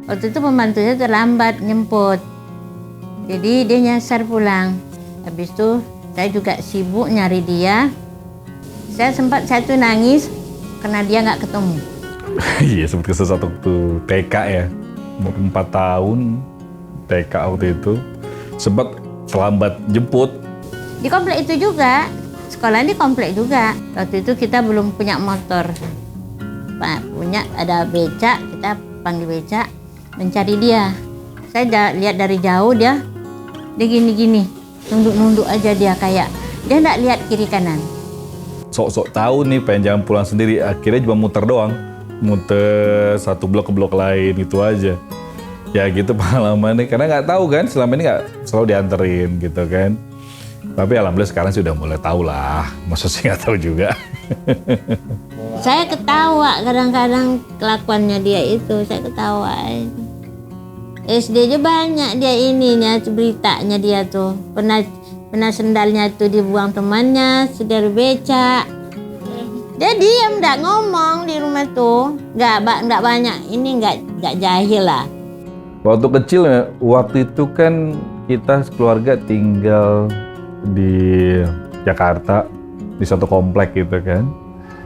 Waktu itu pembantunya terlambat nyemput. Jadi dia nyasar pulang. Habis itu saya juga sibuk nyari dia. Saya tuh nangis karena dia nggak ketemu. Iya, sempat kesesat waktu TK ya. Umur 4 tahun TK waktu itu. Sempat terlambat jemput. Di komplek itu juga, sekolah di komplek juga. Waktu itu kita belum punya motor. Ada becak, kita panggil becak mencari dia. Saya lihat dari jauh dia gini-gini, nunduk-nunduk aja dia kayak dia nggak lihat kiri kanan. Sok-sok tahu nih pengen jalan pulang sendiri, akhirnya cuma muter doang. Muter satu blok ke blok lain itu aja. Ya gitu pengalamannya, karena nggak tahu kan, selama ini nggak selalu dianterin gitu kan. Tapi alhamdulillah sekarang sudah mulai tahu lah, maksudnya nggak tahu juga. Saya ketawa kadang-kadang kelakuannya dia itu, saya ketawa. SD aja banyak dia ininya, beritanya dia tuh. Pernah sendalnya tuh dibuang temannya, sedar becak. Dia diam, nggak ngomong di rumah tuh, nggak banyak ini, nggak jahil lah. Waktu kecil ya, waktu itu kan kita keluarga tinggal di Jakarta di satu komplek gitu kan.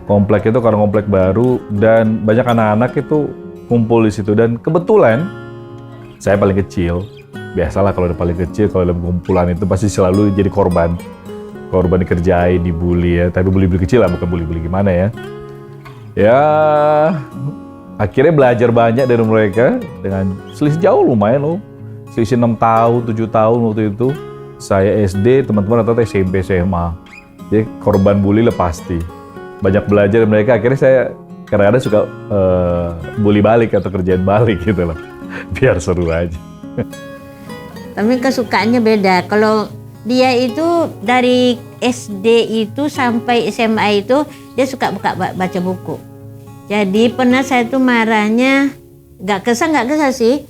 Komplek itu karena komplek baru dan banyak anak-anak itu kumpul di situ dan kebetulan saya paling kecil. Biasalah kalau udah paling kecil, kalau dalam kumpulan itu pasti selalu jadi korban dikerjain, dibully ya. Tapi bully-bully kecil lah, bukan bully-bully gimana ya. Ya akhirnya belajar banyak dari mereka dengan selisih jauh lumayan loh. Selisih 6 tahun, 7 tahun waktu itu. Saya SD, teman-teman rata-rata SMP, SMA. Jadi korban bully lah pasti. Banyak belajar dari mereka, akhirnya saya kadang-kadang suka bully balik atau kerjain balik gitu loh. Biar seru aja. Tapi kesukaannya beda. Kalau dia itu dari SD itu sampai SMA itu dia suka baca buku. Jadi pernah saya tuh marahnya, nggak kesal sih.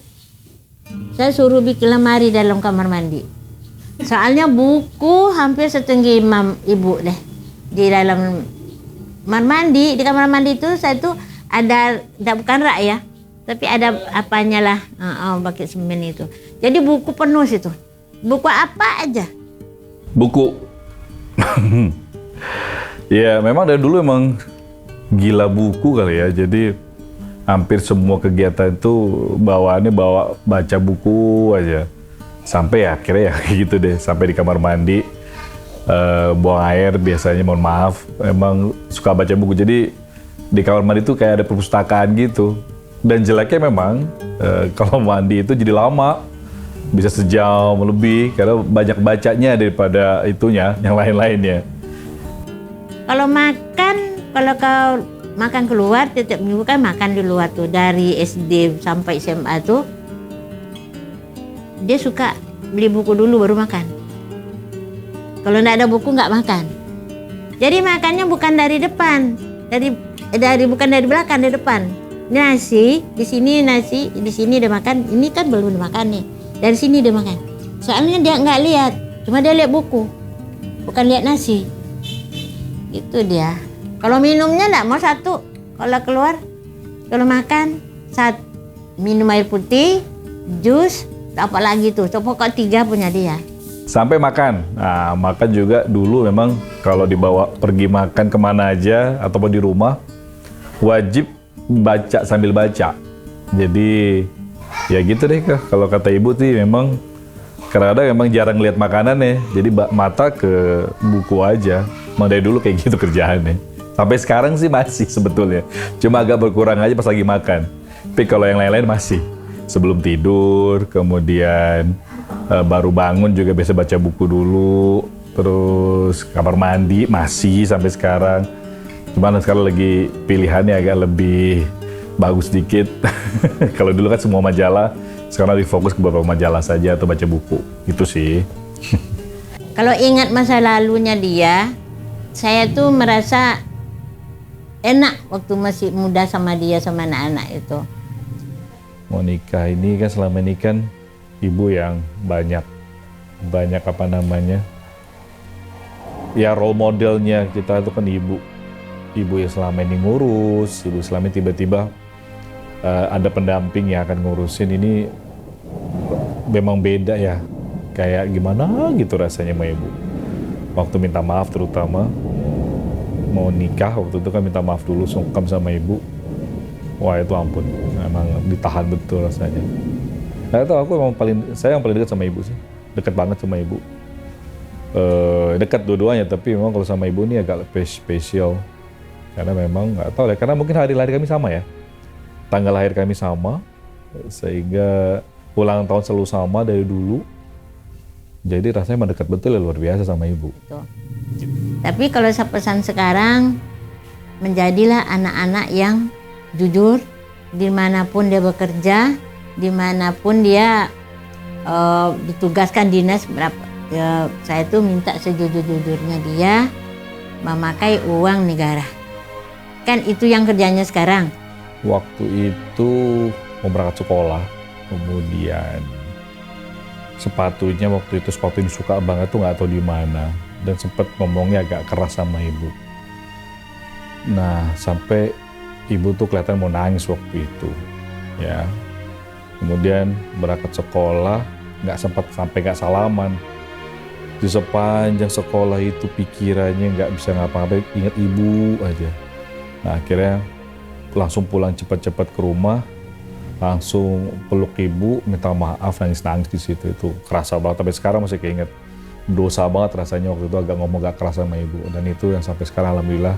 Saya suruh bikin lemari dalam kamar mandi. Soalnya buku hampir setengah ibu deh di dalam kamar mandi. Di kamar mandi itu saya tuh ada bukan rak ya, tapi ada apanya lah, pakai semen itu. Jadi buku penuh situ. Buku apa aja? Buku. Ya memang dari dulu emang gila buku kali ya. Jadi hampir semua kegiatan itu bawaannya baca buku aja. Sampai ya akhirnya ya gitu deh. Sampai di kamar mandi buang air biasanya, mohon maaf. Emang suka baca buku. Jadi di kamar mandi itu kayak ada perpustakaan gitu. Dan jeleknya memang kalau mandi itu jadi lama. Bisa sejam lebih karena banyak bacanya daripada itunya, yang lain-lainnya. Kalau kau makan keluar, tiap minggu kan makan di luar tuh. Dari SD sampai SMA tuh, dia suka beli buku dulu baru makan. Kalau nggak ada buku nggak makan. Jadi makannya bukan dari depan, bukan dari belakang, dari depan. Nasi, di sini nasi, di sini udah makan. Ini kan belum dimakan nih. Dari sini dia makan. Soalnya dia nggak lihat, cuma dia lihat buku, bukan lihat nasi. Itu dia. Kalau minumnya nggak mau satu. Kalau keluar, kalau makan minum air putih, jus, apa lagi tuh. Pokoknya 3 punya dia. Sampai makan. Nah, makan juga dulu memang kalau dibawa pergi makan kemana aja ataupun di rumah wajib baca sambil baca. Jadi ya gitu deh Kak. Kalau kata ibu sih memang kadang-kadang memang jarang lihat makanan ya. Jadi mata ke buku aja. Emang dari dulu kayak gitu kerjaannya. Sampai sekarang sih masih sebetulnya. Cuma agak berkurang aja pas lagi makan. Tapi kalau yang lain-lain masih. Sebelum tidur, kemudian baru bangun juga biasa baca buku dulu. Terus kamar mandi masih sampai sekarang. Cuman sekarang lagi pilihannya agak lebih bagus dikit. Kalau dulu kan semua majalah, sekarang lebih fokus ke beberapa majalah saja atau baca buku. Itu sih. Kalau ingat masa lalunya dia, saya tuh merasa enak waktu masih muda sama dia, sama anak-anak itu. Mau nikah ini kan selama ini kan ibu yang banyak apa namanya, ya role modelnya kita itu kan ibu yang selama ini ngurus, ibu selama ini tiba-tiba ada pendamping yang akan ngurusin, ini memang beda ya. Kayak gimana gitu rasanya sama ibu. Waktu minta maaf terutama, mau nikah waktu itu kan minta maaf dulu, sungkem sama ibu. Wah itu ampun, emang ditahan betul rasanya. Saya tahu aku emang saya yang paling dekat sama ibu sih. Dekat banget sama ibu. Dekat dua-duanya, tapi memang kalau sama ibu ini agak spesial. Karena memang nggak tahu ya, karena mungkin hari lahir kami sama ya. Tanggal lahir kami sama, sehingga ulang tahun selalu sama dari dulu. Jadi rasanya emang dekat betul ya, luar biasa sama ibu. Tuh. Tapi kalau saya pesan sekarang, menjadilah anak-anak yang jujur, dimanapun dia bekerja, dimanapun dia ditugaskan dinas berapa. Saya tuh minta sejujur-jujurnya dia memakai uang negara. Kan itu yang kerjanya sekarang. Waktu itu mau berangkat sekolah, kemudian sepatunya waktu itu sepatu ini suka banget tuh nggak tahu di mana, dan sempet ngomongnya agak keras sama ibu. Nah sampai ibu tuh kelihatan mau nangis waktu itu, ya. Kemudian berangkat sekolah nggak sempat sampai nggak salaman. Di sepanjang sekolah itu pikirannya nggak bisa ngapa-ngapain, ingat ibu aja. Nah akhirnya langsung pulang cepat-cepat ke rumah, langsung peluk ibu, minta maaf, nangis-nangis di situ. Itu kerasa banget, tapi sekarang masih keinget. Dosa banget rasanya waktu itu agak ngomong gak keras sama ibu. Dan itu yang sampai sekarang alhamdulillah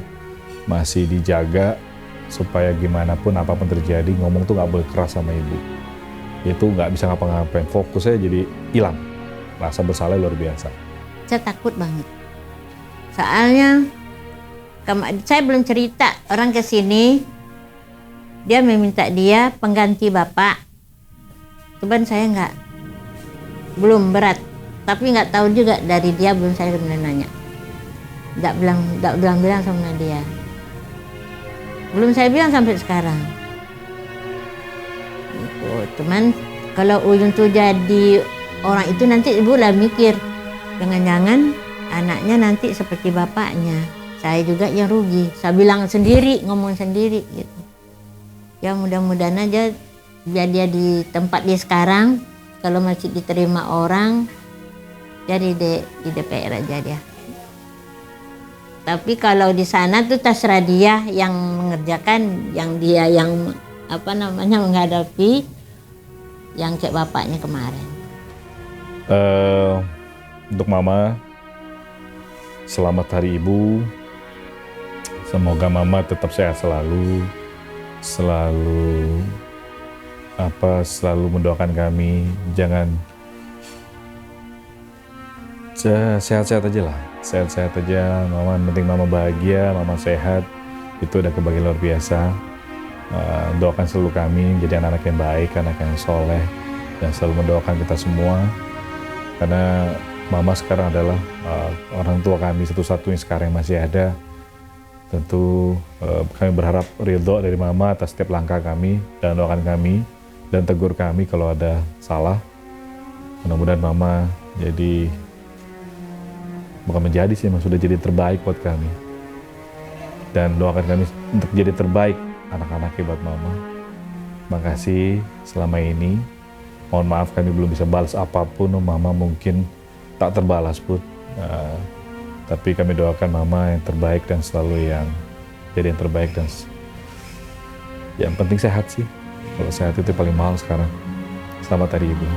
masih dijaga, supaya gimana pun apapun terjadi, ngomong tuh gak boleh keras sama ibu. Itu gak bisa ngapa-ngapain, fokusnya jadi hilang. Rasa bersalah luar biasa. Saya takut banget. Soalnya saya belum cerita, orang kesini dia meminta dia pengganti bapak. Cuman saya belum berat, tapi nggak tahu juga dari dia, belum saya nanya. Nggak bilang sama dia. Belum saya bilang sampai sekarang. Cuman kalau Uyun tuh jadi orang itu, nanti ibu lah mikir, jangan-jangan anaknya nanti seperti bapaknya. Saya juga yang rugi. Saya bilang sendiri, ngomong sendiri gitu. Ya mudah-mudahan aja biar dia di tempat dia sekarang, kalau masih diterima orang, jadi di DPR aja dia. Tapi kalau di sana tuh terserah dia yang mengerjakan, yang dia yang menghadapi yang kayak bapaknya kemarin. Untuk Mama, selamat Hari Ibu. Semoga Mama tetap sehat selalu mendoakan kami, jangan sehat-sehat aja lah, sehat-sehat aja Mama, penting Mama bahagia, Mama sehat, itu udah kebahagiaan luar biasa. Doakan selalu kami jadi anak-anak yang baik, anak yang soleh, dan selalu mendoakan kita semua, karena Mama sekarang adalah orang tua kami satu-satunya sekarang yang masih ada. Tentu kami berharap ridho dari Mama atas setiap langkah kami, dan doakan kami dan tegur kami kalau ada salah. Mudah-mudahan Mama bukan menjadi sih, sudah jadi terbaik buat kami. Dan doakan kami untuk jadi terbaik anak-anaknya buat Mama. Makasih selama ini. Mohon maaf kami belum bisa balas apapun, Mama mungkin tak terbalas pun. Tapi kami doakan Mama yang terbaik dan selalu jadi yang terbaik, dan yang penting sehat sih. Kalau sehat itu paling mahal sekarang. Selamat Hari Ibu.